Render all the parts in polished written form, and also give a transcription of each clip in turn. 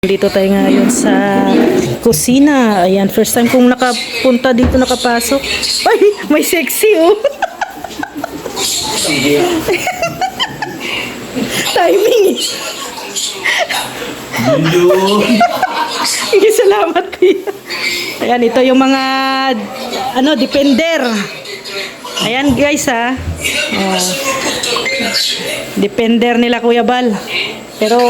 Dito tayo ngayon sa kusina. Ayan, first time kong nakapunta dito, nakapasok. Ay, may sexy oh. Timing eh. Salamat kuya. Ayan, ito yung mga Defender. Ayan guys ha. Oh. Defender nila Kuya Bal. Pero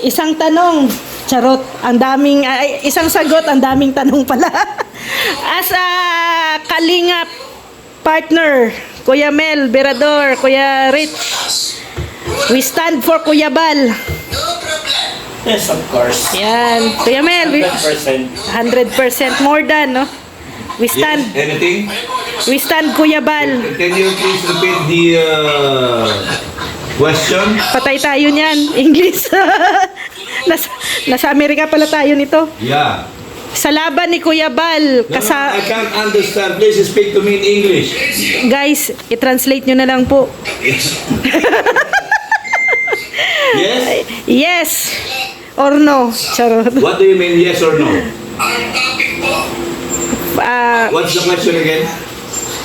isang tanong, charot, ang daming, isang sagot, ang daming tanong pala. As a Kalingap partner, Kuya Mel, Berador, Kuya Rich, we stand for Kuya Bal. Yes, of course. Yan, Kuya Mel, 100%. 100% more than, no? We stand, Yes, anything? we stand Kuya Bal. Can you please repeat the question? Patay tayo niyan, English. Nasa Amerika pala tayo nito. Yeah. Sa laban ni Kuya Bal, No, I can't understand. Please speak to me in English. guys, i-translate nyo na lang po. Yes? Yes or no? Charot. What do you mean yes or no? Ah, What's the question again?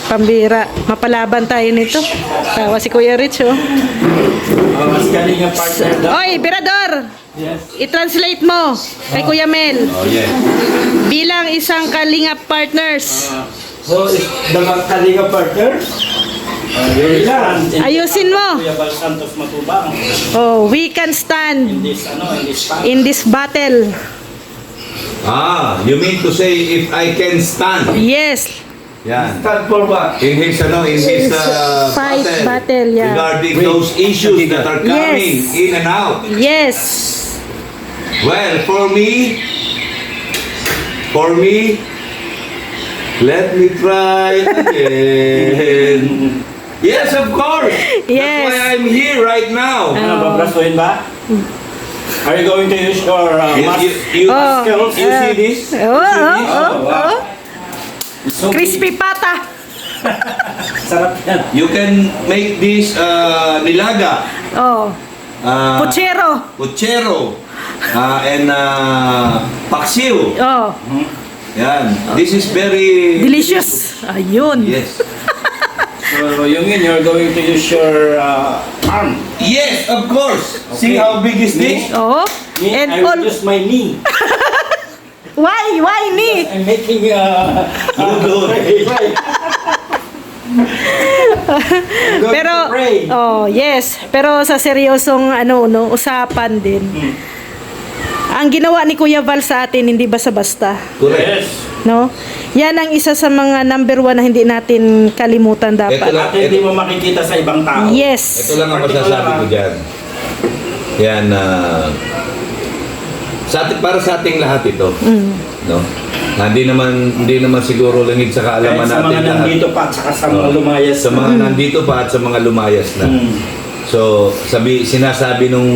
pambira. Mapalaban tayo nito. Tawa si Kuya Rich, oh. Mas galing ang partner daw. Oy, Berador! Yes. I-translate mo kay Kuya Mel. Oh, yes. Bilang isang Kalingap partners. So, the Kalinga partner, yun lang. Ayusin mo. Kuya Bal Santos Matubang. Oh, we can stand In this time. in this battle. You mean to say if I can stand? Yes. Yan. Stand for what? In his Fight battle, yeah. regarding those issues that are coming Yes. in and out. Yes. Well, for me, let me try again. Yes, of course. Yes. That's why I'm here right now. Ano, babrasuhin ba? Are you going to use your skills? You see this? Oh. So Crispy pata. sarap yan. You can make this nilaga, Oh. Puchero. puchero, and paksiw. Oh. Yan. This is very Delicious. Ayun. Yes. So, you mean you're going to use your arm? Yes, of course. See Okay. how big is this? Oh. Me, And I will all. use my knee. Why ni? I'm making Good. Pero yes, pero sa seryosong usapan din. Ang ginawa ni Kuya Val sa atin hindi basta-basta, Correct. Yes. no? Yan ang isa sa mga number one na hindi natin kalimutan dapat. Ito lang. At hindi mo makikita sa ibang tao. Yes. Ito lang ang masasabi ko dyan. Yan, para sa ating lahat ito. No? Hindi naman siguro langit sa kaalaman Kahit sa natin mga lahat. nandito pa at saka sa mga lumayas. Sa mga nandito pa at sa mga lumayas na. So, sinasabi nung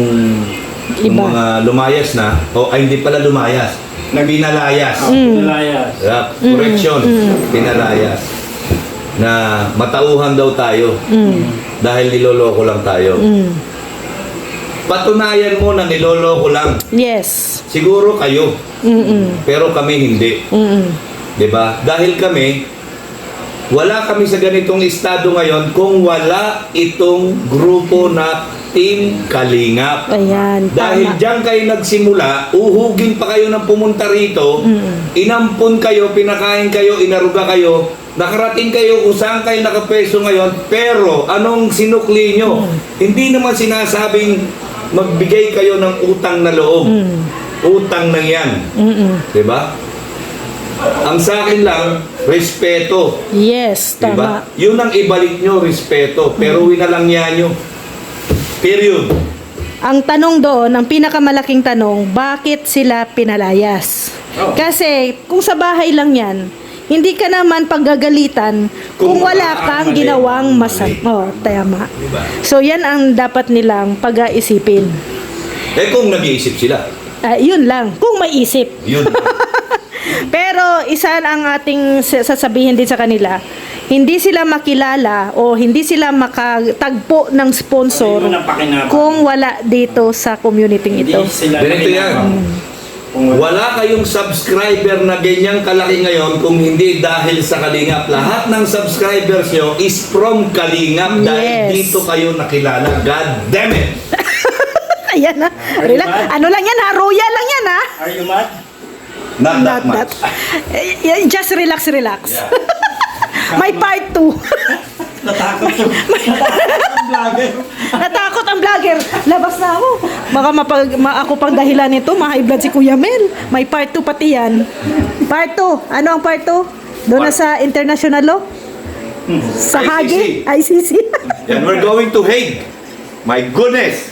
Iba. mga lumayas na, hindi pala lumayas, pinalayas. Lumayas. Yeah, correction, pinalayas. Na matauhan daw tayo dahil niloloko lang tayo. Patunayan mo na niloloko lang. Yes. Siguro kayo, pero kami hindi. 'Di ba? Dahil wala kami sa ganitong estado ngayon kung wala itong grupo na Team Kalingap. Ayan, Dahil tama. diyan kayo nagsimula, uhugin pa kayo ng pumunta rito, inampon kayo, pinakain kayo, inaruga kayo, nakarating kayo kung saan kayo nakapeso ngayon, pero anong sinukli nyo? Hindi naman sinasabing magbigay kayo ng utang na loob. Utang na yan. Diba? Ang sa akin lang, respeto. Yes, Diba? tama. Yun ang ibalik nyo, respeto. Pero winalang yan nyo. Period. Ang tanong doon, ang pinakamalaking tanong, bakit sila pinalayas? Oh. Kasi kung sa bahay lang yan, hindi ka naman paggagalitan kung wala kang mali. ginawang masama. Oh, tama. Diba? So yan ang dapat nilang pag-aisipin. Kung nag-iisip sila, Yun lang, kung may isip. yun. Pero isa ang ating sasabihin din sa kanila, hindi sila makilala o hindi sila makatagpo ng sponsor Yun ang pakinabang. kung wala dito sa community Hindi ito. sila Ganito yan. Wala kayong subscriber na ganyang kalaki ngayon kung hindi dahil sa Kalingap. Lahat ng subscribers nyo is from Kalingap dahil Yes. dito kayo nakilala. God damn it! Ayan na. Relax. mad? Ano lang yan ha? Royal lang yan ha? Are you mad? Not that Not much. Just relax. May part 2. Natakot yung vlogger. Natakot ang vlogger. Labas na ako. Baka ako pang dahilan nito, ma-high blood si Kuya Mel. May part 2 pati yan. Part 2. Ano ang part 2? Doon na sa international law? Sa Hague? ICC. And we're going to Hague. My goodness!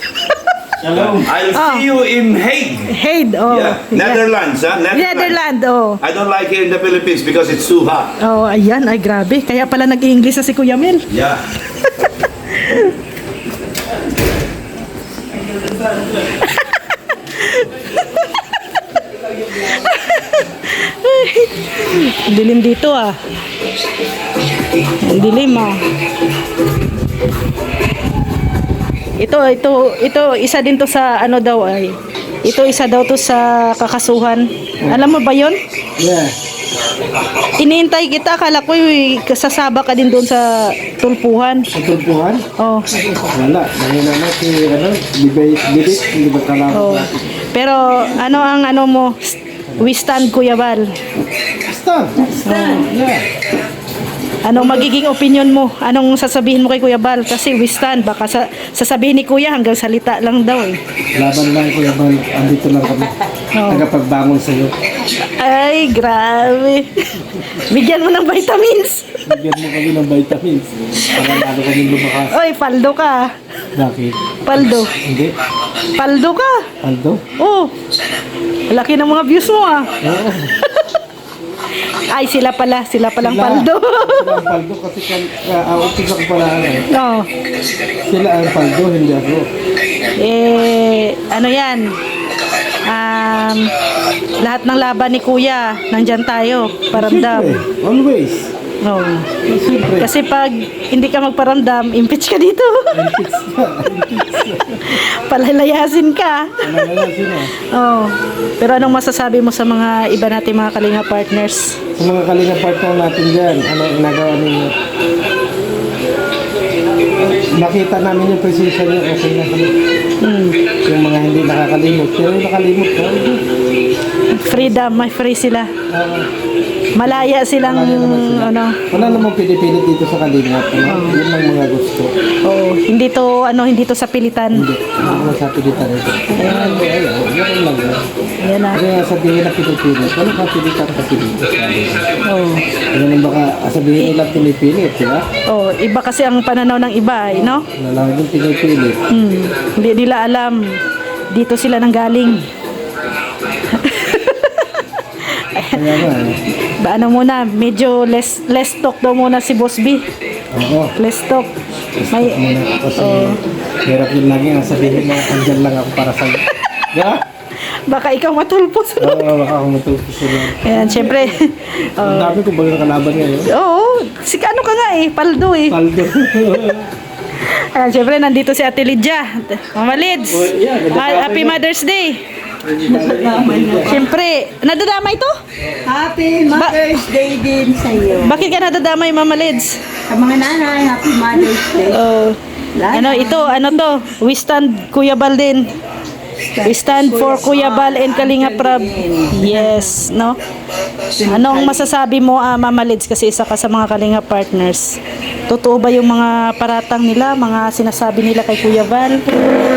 Shalom. I'll Oh. see you in Hague. Hague, oh. Yeah. Netherlands, ha? Netherlands, oh. I don't like here in the Philippines because it's too hot. Oh, ayan, ay grabe. Kaya pala nag-English na si Kuya Mel. Yeah. Ang dilim dito ah. Ang dilim ah. Ito, isa din to sa ano daw ay. Ito isa daw to sa kakasuhan. Alam mo ba yon? Yeah. Iniintay kita, akala ko kasasaba ka din doon sa tulpuhan. Sa tulpuhan? Oh. Wala. Dahil na si, debate, hindi ba kalaban Oh. natin? Pero ano ang ano mo? We stand Kuya Bal. Stand. Yeah. Anong magiging opinion mo? Anong sasabihin mo kay Kuya Bal? Kasi we stand. Baka sasabihin ni Kuya hanggang salita lang daw eh. Laban lang Kuya Bal. Andito lang kami. Oh. Tagapagbangon sa'yo. Ay, grabe. Bigyan mo ng vitamins. Bigyan mo kami ng vitamins. Para lalo kami lumakas. Oy, paldo ka. Bakit? Paldo. Hindi. Paldo ka. Aldo? Oh. Laki ng mga views mo ah. Oo. Ay, sila palang Sila. paldo. Sila ang paldo kasi umpisa ko pala No. Sila ang paldo, hindi ako. Ano yan? Lahat ng laban ni Kuya, nandyan tayo, paramdam. Siyempre, always. No. Siyempre. Kasi pag hindi ka magparamdam, impeach ka dito. Palalayasin ka. Ano na sila? Oh. Pero anong masasabi mo sa mga iba nating mga Kalinga partners? Sa mga kalinga partner natin dyan, ano ginagawa ninyo? Nakita namin yung precision nyo, okay na kami. Yung mga hindi nakakalimot. Pero yung nakalimot, Freedom, may free sila. Malaya silang, ano, wala namang pinipilit dito sa kalinga. Ano? Yun lang mga gusto. oh, hindi to sa pilitan. Hindi naman sa pilitan ito. Ayan, yun lang yun. Yan na. Kaya sabihin na pinipilit, wala ka pilitan kasi dito. Oh. Ganun baka sabihin nila pinipilit, di ba? Oh, iba kasi ang pananaw ng iba, no? Wala yung pinipilit. Hindi nila alam. Dito sila nanggaling. Kaya nga, Ano muna, medyo less talk daw muna si Boss B. oo. Less talk. May, Muna kasi oh, hirap yun lagi ang sabihin na andyan lang ako para sa'yo. Di ba? baka ikaw matulpos. Oo, baka ako matulpos sila. Ayan, syempre. Ang dami ko ba yung kalaban ngayon? Oo, si ano ka nga eh, paldo eh. Paldo. Ayan, syempre, nandito si Ate Lydia. Mama Lids, Happy Mother's Day. Syempre, nadadamay to? Happy Mother's Day din sa iyo. Bakit ka nadadamay, Mama Lids? Sa mga nanay, Happy Mother's Day. Oh, ano to? We stand Kuya Bal din. We stand for Kuya Bal and Kalinga Prab. Yes, no? Anong masasabi mo, Mama Lids, kasi isa ka sa mga Kalinga partners? Totoo ba yung mga paratang nila, mga sinasabi nila kay Kuya Bal?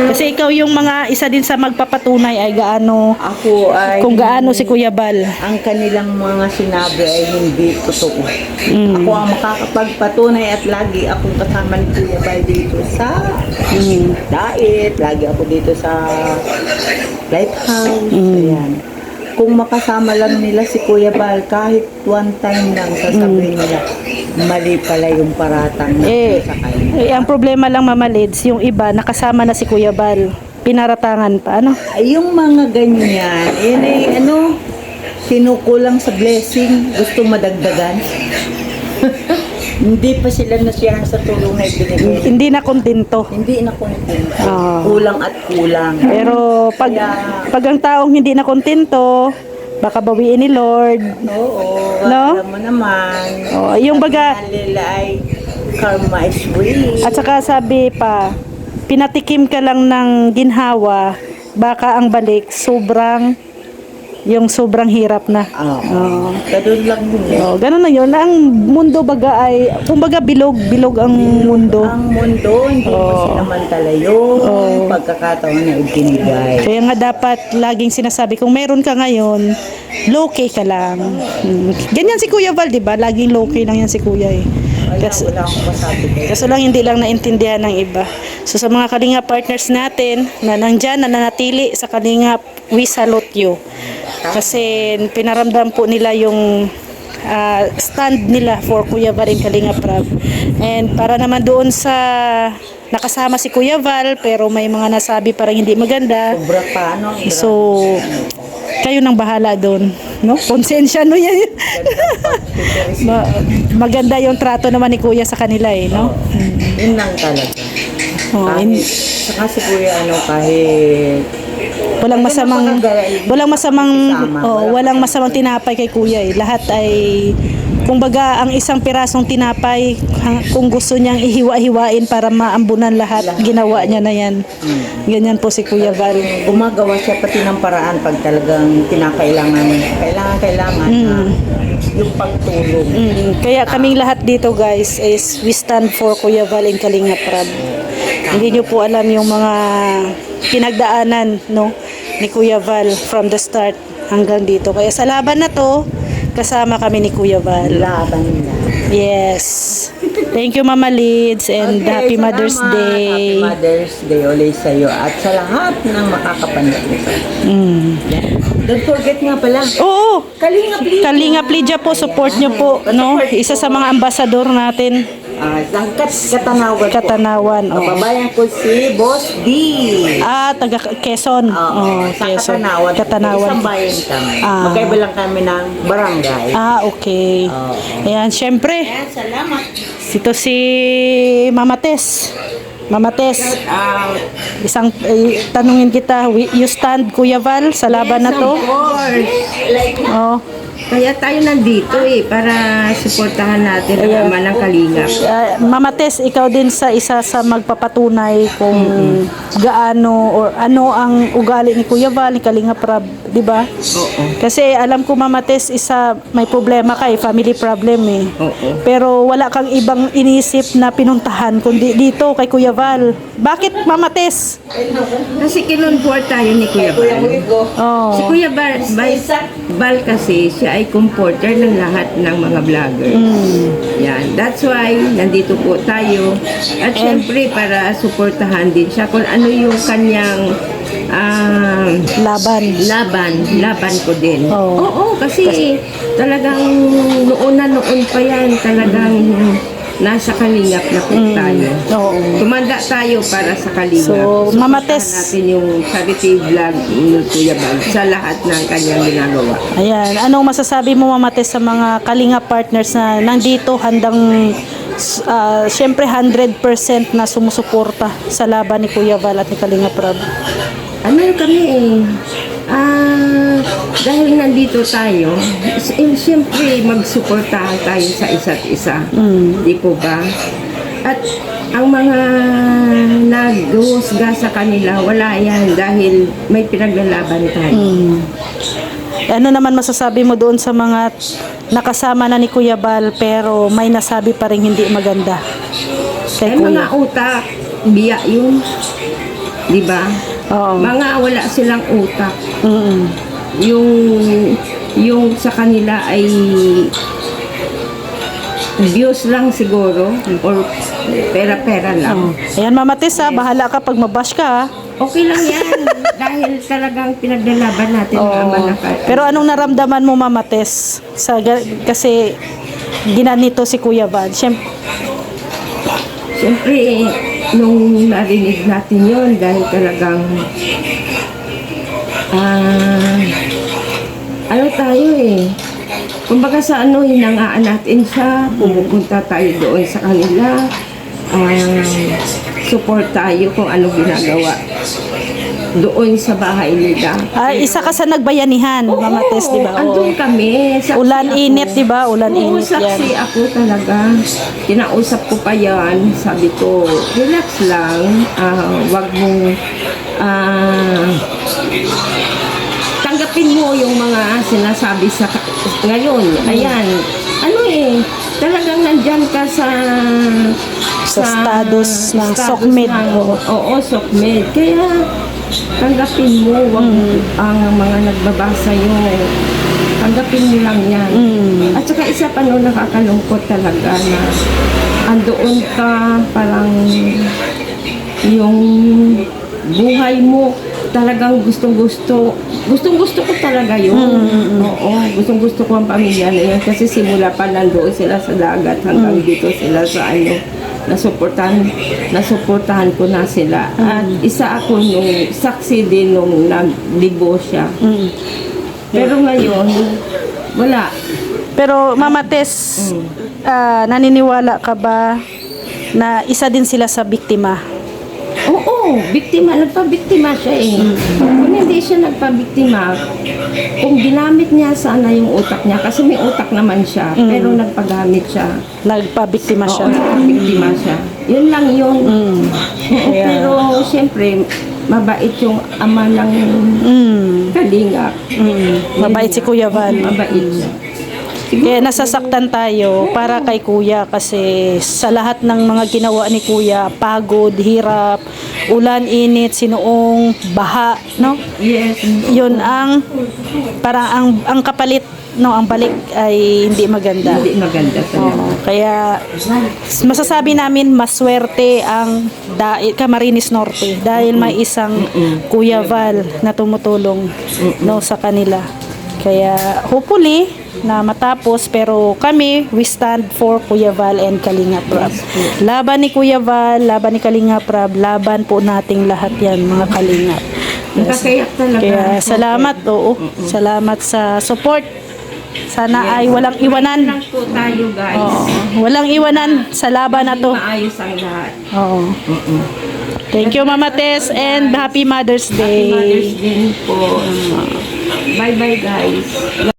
Kasi ikaw yung mga isa din sa magpapatunay ay gaano, Ako ay kung gaano si Kuya Bal. ang kanilang mga sinabi ay hindi totoo. Ako ang makakapagpatunay at lagi akong kasama ni Kuya Bal dito sa diet, lagi ako dito sa lighthouse. Ayan. Kung makasama lang nila si Kuya Bal, kahit one time lang, sasabihin nila, mali pala yung paratang na sa kanya. Ang problema lang, Mama Lids, yung iba, nakasama na si Kuya Bal. Pinaratangan pa, ano? Ay, yung mga ganyan, yun ay sinukulang sa blessing, gusto madagdagan. Hindi pa sila nasiyang sa tulong na ibinigay. Hindi na kontento. Hindi na kontento. Ah. Kulang at kulang. Pero pag ang taong hindi na kontento, baka bawiin ni Lord. Oo, No? alam mo naman. Oh, yung baga, Ang nila ay karma is real. at saka sabi pa, pinatikim ka lang ng ginhawa, baka ang balik sobrang hirap na. Oo. Ganun lang yun. Oh, ganun na yun. Ang mundo baga ay, kumbaga bilog ang mundo. Ang mundo, hindi mo sinamantala yung pagkakataon na ibinigay. Kaya nga dapat laging sinasabi, kung meron ka ngayon, low-key ka lang. Ganyan si Kuya Val, di ba? Laging low-key lang yan si Kuya eh. Kasi, Wala akong masabi kayo. kaso lang hindi lang naintindihan ng iba. So sa mga Kalinga partners natin na nandyan, na nanatili sa Kalinga, we salute you. Kasi pinaramdam po nila yung stand nila for Kuya Val and Kalinga Prab. And para naman doon sa nakasama si Kuya Val pero may mga nasabi parang hindi maganda. Sobra pa, no? So kayo nang bahala doon, no? Konsensya no yan. Maganda yung trato naman ni Kuya sa kanila eh, no? Yun lang talaga. Oh, Kahit, saka si Kuya, kahit walang masamang tinapay kay Kuya eh. Lahat ay kumbaga ang isang pirasong tinapay kung gusto niyang ihiwa-hiwain para maambunan lahat, ginawa niya na yan. Ganyan po si Kuya Val. gumagawa siya pati ng paraan pag talagang kailangan na yung pagtulong. Kaya kaming lahat dito guys is we stand for Kuya Val and Kalinga Prab. Hindi niyo po alam yung mga pinagdaanan no ni Kuya Val from the start hanggang dito. Kaya sa laban na to, kasama kami ni Kuya Val. Laban nila. Yes. Thank you Mama Lids and Okay, Happy Mother's salamat. Day. Happy Mother's Day ulit sa iyo at sa lahat ng makakapanood nito. Don't forget nga pala. Oo. Kalinga please. Kalinga Plidya po, support nyo po, no? Isa sa mga ambasador natin, Katanawan. Katanawan. Oh. Kababayan ko si Boss D. Taga Quezon. Oo, sa Quezon. Katanawan. Katanawan. Isang bayan kami. Ah. Magkaiba lang kami ng barangay. Okay. Oo. Ayan, syempre, Salamat. ito si Mama Tess. Mama Tess, isang tanungin kita, you stand Kuya Val sa laban na to? Of course. Oh. Kaya tayo nandito para suportahan natin ang ama ng Kalinga. Mama Tess, ikaw din sa isa sa magpapatunay kung gaano or ano ang ugali ni Kuya Val, ni Kalinga Prab, di ba? Oo. Kasi alam ko Mama Tess, may problema ka family problem eh. Oo. Pero wala kang ibang inisip na pinuntahan kundi dito kay Kuya Val. Bakit Mama Tess? Kasi kinonfort tayo ni Kuya Bal. Oh. Si Kuya Bal kasi, siya ay comforter ng lahat ng mga vlogger. Yan. That's why, nandito po tayo. At syempre, para suportahan din siya kung ano yung kanyang laban ko din. Oo. Oo, kasi talagang noon pa yan, talagang nasa Kalingap na po tayo. Oo. Tumanda tayo para sa Kalingap. So, Mama Tess, natin yung charity vlog ni Kuya Bal sa lahat ng kanyang ginagawa. ayan, anong masasabi mo Mama Tess sa mga Kalinga partners na nandito handang syempre 100% na sumusuporta sa laban ni Kuya Val at ni Kalinga Prab? Ano kami dahil nandito tayo, siyempre magsuportahan tayo sa isa't isa. Di po ba? At ang mga naghuhusga sa kanila, wala yan dahil may pinaglalaban tayo. Ano naman masasabi mo doon sa mga nakasama na ni Kuya Val pero may nasabi pa rin hindi maganda kay Ay, Kuya? mga utak, biya yun. Di ba? Oo. Mga wala silang utak. Yung sa kanila ay views lang siguro or pera-pera lang. Ayan Mama Tess bahala ka pag mabash ka ha. Okay lang yan dahil talagang pinaglalaban natin ang ama ng Kalinga. Pero anong naramdaman mo Mama Tess kasi ginanito si Kuya Val? Siyempre, nung narinig natin yun dahil talagang ano tayo kumbaga sa ano, hinangaan natin siya, pumupunta tayo doon sa kanila, support tayo kung ano ginagawa doon sa bahay nila. Isa ka sa nagbayanihan, Mama Tess, di ba? Oo. Andun kami. Saksi Ulan ako. init, di ba? Ulan Oo, init yan. saksi ako talaga. Kinausap ko pa yan. Sabi ko, relax lang. Wag mong tanggapin mo yung mga sinasabi sa ngayon. Ayan. Ano talagang nandyan ka sa status ng SOCMED. Oo, SOCMED. Kaya tanggapin mo, wag ang mga nagbabasa yun. Tanggapin mo lang yan. At saka isa pa no, nakakalungkot talaga na andoon ka, parang yung buhay mo talagang gustong-gusto ko talaga yun. Oo, gustong-gusto ko ang pamilya na yun kasi simula pa nandoon sila sa dagat hanggang dito sila sa nasuportahan ko na sila. At isa ako nung saksi din nung nagdibo siya. Pero ngayon, wala. Pero Mama Tess, naniniwala ka ba na isa din sila sa biktima? Oo, nagpabiktima siya Kung hindi siya nagpabiktima, kung ginamit niya sana yung utak niya, kasi may utak naman siya, pero nagpagamit siya. Nagpabiktima siya. Oo, nagpabiktima siya. Yun lang yun. Oo, pero siyempre, mabait yung ama ng Kalingap. Mabait si Kuya Val. Mabait siya. Kaya nasasaktan tayo para kay Kuya kasi sa lahat ng mga ginawa ni Kuya, pagod, hirap, ulan, init, sinuong, baha, no? Yes. Yun ang parang ang kapalit, no, ang balik ay hindi maganda. Hindi maganda talaga. Oo, kaya masasabi namin maswerte ang Camarines Norte dahil may isang Kuya Val na tumutulong no sa kanila. Kaya hopefully na matapos, pero kami we stand for Kuya Val and Kalingap Rab. Laban ni Kuya Val, laban ni Kalingap Rab, laban po nating lahat yan mga Kalingap. Nakakayak talaga. Kaya salamat, oo. Salamat sa support. Sana ay walang iwanan. Lang po tayo, guys. Oo, walang iwanan sa laban na to. Maayos ang lahat. Oo. Thank you, Mama Tess, and Happy Mother's Day. Mother's Day po. Bye-bye, guys.